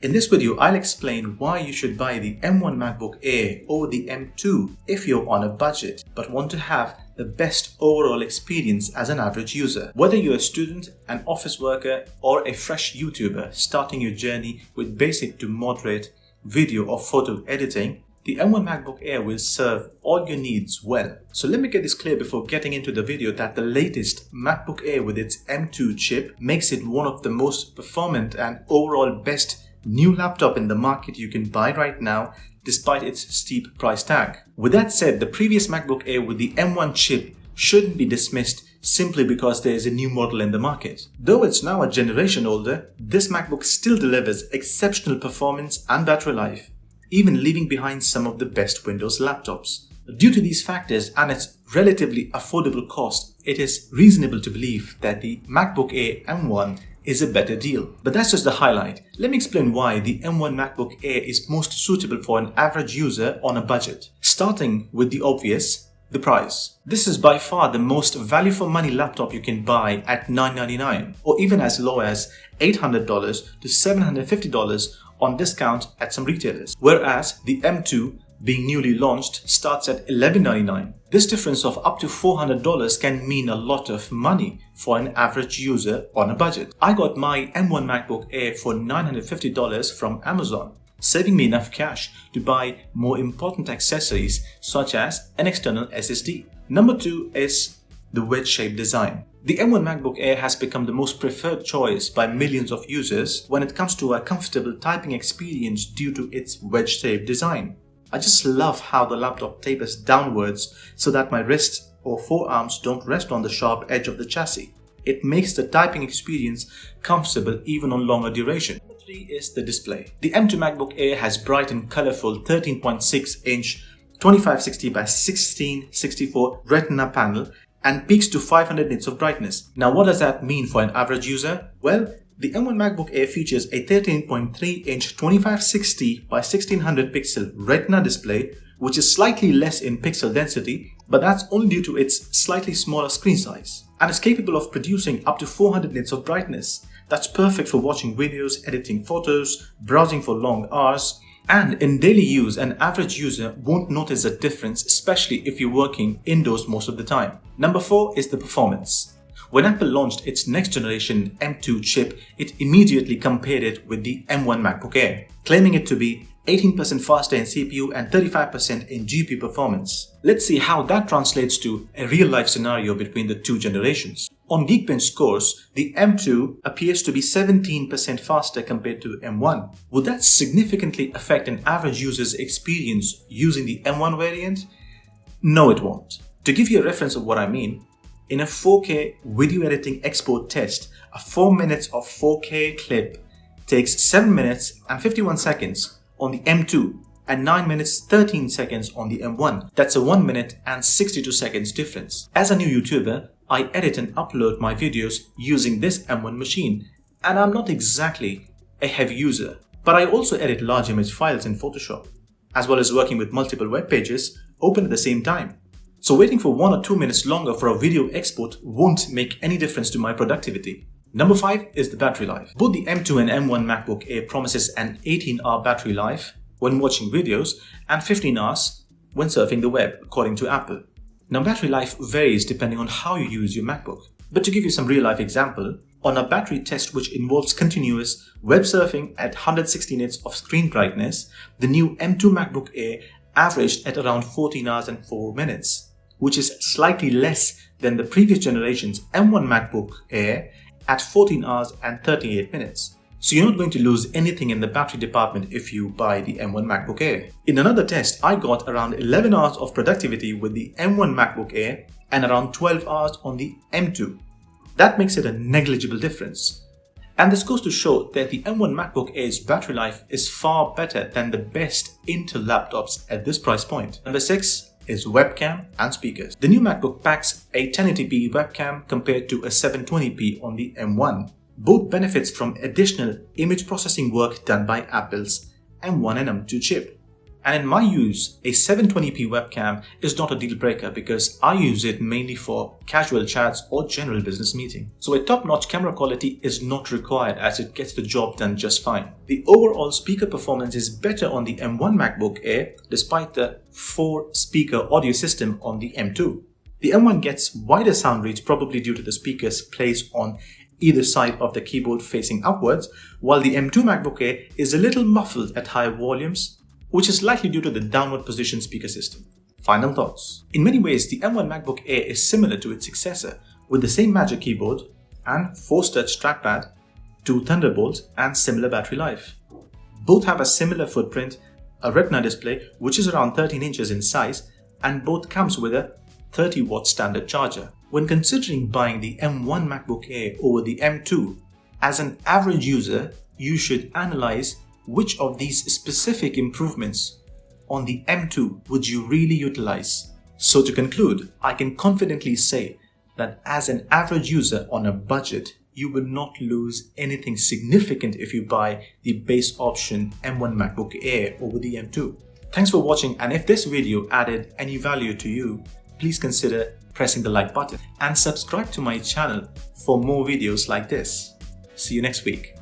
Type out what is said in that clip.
In this video, I'll explain why you should buy the M1 MacBook Air over the M2 if you're on a budget but want to have the best overall experience as an average user. Whether you're a student, an office worker, or a fresh YouTuber starting your journey with basic to moderate video or photo editing, the M1 MacBook Air will serve all your needs well. So let me get this clear before getting into the video that the latest MacBook Air with its M2 chip makes it one of the most performant and overall best new laptop in the market you can buy right now despite its steep price tag. With that said, the previous MacBook Air with the M1 chip shouldn't be dismissed simply because there is a new model in the market. Though it's now a generation older, this MacBook still delivers exceptional performance and battery life, even leaving behind some of the best Windows laptops. Due to these factors and its relatively affordable cost, it is reasonable to believe that the MacBook Air M1 is a better deal. But that's just the highlight. Let me explain why the M1 MacBook Air is most suitable for an average user on a budget. Starting with the obvious, the price. This is by far the most value for money laptop you can buy at $999 or even as low as $800 to $750 on discount at some retailers. Whereas the M2, being newly launched, starts at $1199. This difference of up to $400 can mean a lot of money for an average user on a budget. I got my M1 MacBook Air for $950 from Amazon, saving me enough cash to buy more important accessories such as an external SSD. Number 2 is the wedge-shaped design. The M1 MacBook Air has become the most preferred choice by millions of users when it comes to a comfortable typing experience due to its wedge-shaped design. I just love how the laptop tapers downwards so that my wrists or forearms don't rest on the sharp edge of the chassis. It makes the typing experience comfortable even on longer duration. Number 3 is the display. The M2 MacBook Air has bright and colorful 13.6-inch 2560 by 1664 Retina panel and peaks to 500 nits of brightness. Now what does that mean for an average user? Well, the M1 MacBook Air features a 13.3-inch 2560 by 1600 pixel Retina display, which is slightly less in pixel density, but that's only due to its slightly smaller screen size, and is capable of producing up to 400 nits of brightness. That's perfect for watching videos, editing photos, browsing for long hours, and in daily use, an average user won't notice a difference, especially if you're working indoors most of the time. Number 4 is the performance. When Apple launched its next generation M2 chip, it immediately compared it with the M1 MacBook Air, claiming it to be 18% faster in CPU and 35% in GPU performance. Let's see how that translates to a real-life scenario between the two generations. On Geekbench scores, the M2 appears to be 17% faster compared to M1. Would that significantly affect an average user's experience using the M1 variant? No, it won't. To give you a reference of what I mean, in a 4K video editing export test, a 4 minutes of 4K clip takes 7 minutes and 51 seconds on the M2 and 9 minutes 13 seconds on the M1. That's a 1 minute and 62 seconds difference. As a new YouTuber, I edit and upload my videos using this M1 machine, and I'm not exactly a heavy user, but I also edit large image files in Photoshop, as well as working with multiple web pages open at the same time. So waiting for 1 or 2 minutes longer for a video export won't make any difference to my productivity. Number 5 is the battery life. Both the M2 and M1 MacBook Air promises an 18-hour battery life when watching videos and 15 hours when surfing the web, according to Apple. Now, battery life varies depending on how you use your MacBook. But to give you some real-life example, on a battery test which involves continuous web surfing at 160 nits of screen brightness, the new M2 MacBook Air averaged at around 14 hours and 4 minutes, which is slightly less than the previous generation's M1 MacBook Air at 14 hours and 38 minutes. So you're not going to lose anything in the battery department if you buy the M1 MacBook Air. In another test, I got around 11 hours of productivity with the M1 MacBook Air and around 12 hours on the M2. That makes it a negligible difference. And this goes to show that the M1 MacBook Air's battery life is far better than the best Intel laptops at this price point. Number 6 is webcam and speakers. The new MacBook packs a 1080p webcam compared to a 720p on the M1. Both benefits from additional image processing work done by Apple's M1 and M2 chip. And in my use, a 720p webcam is not a deal breaker because I use it mainly for casual chats or general business meeting. So a top-notch camera quality is not required as it gets the job done just fine. The overall speaker performance is better on the M1 MacBook Air despite the 4-speaker audio system on the M2. The M1 gets wider sound reach probably due to the speakers placed on either side of the keyboard facing upwards, while the M2 MacBook Air is a little muffled at higher volumes, which is likely due to the downward position speaker system. Final thoughts. In many ways, the M1 MacBook Air is similar to its successor, with the same Magic Keyboard and Force Touch trackpad, 2 Thunderbolts and similar battery life. Both have a similar footprint, a Retina display which is around 13 inches in size, and both comes with a 30-watt standard charger. When considering buying the M1 MacBook Air over the M2, as an average user, you should analyze which of these specific improvements on the M2 would you really utilize. So to conclude, I can confidently say that as an average user on a budget, you will not lose anything significant if you buy the base option M1 MacBook Air over the M2. Thanks for watching, and if this video added any value to you, please consider pressing the like button and subscribe to my channel for more videos like this. See you next week.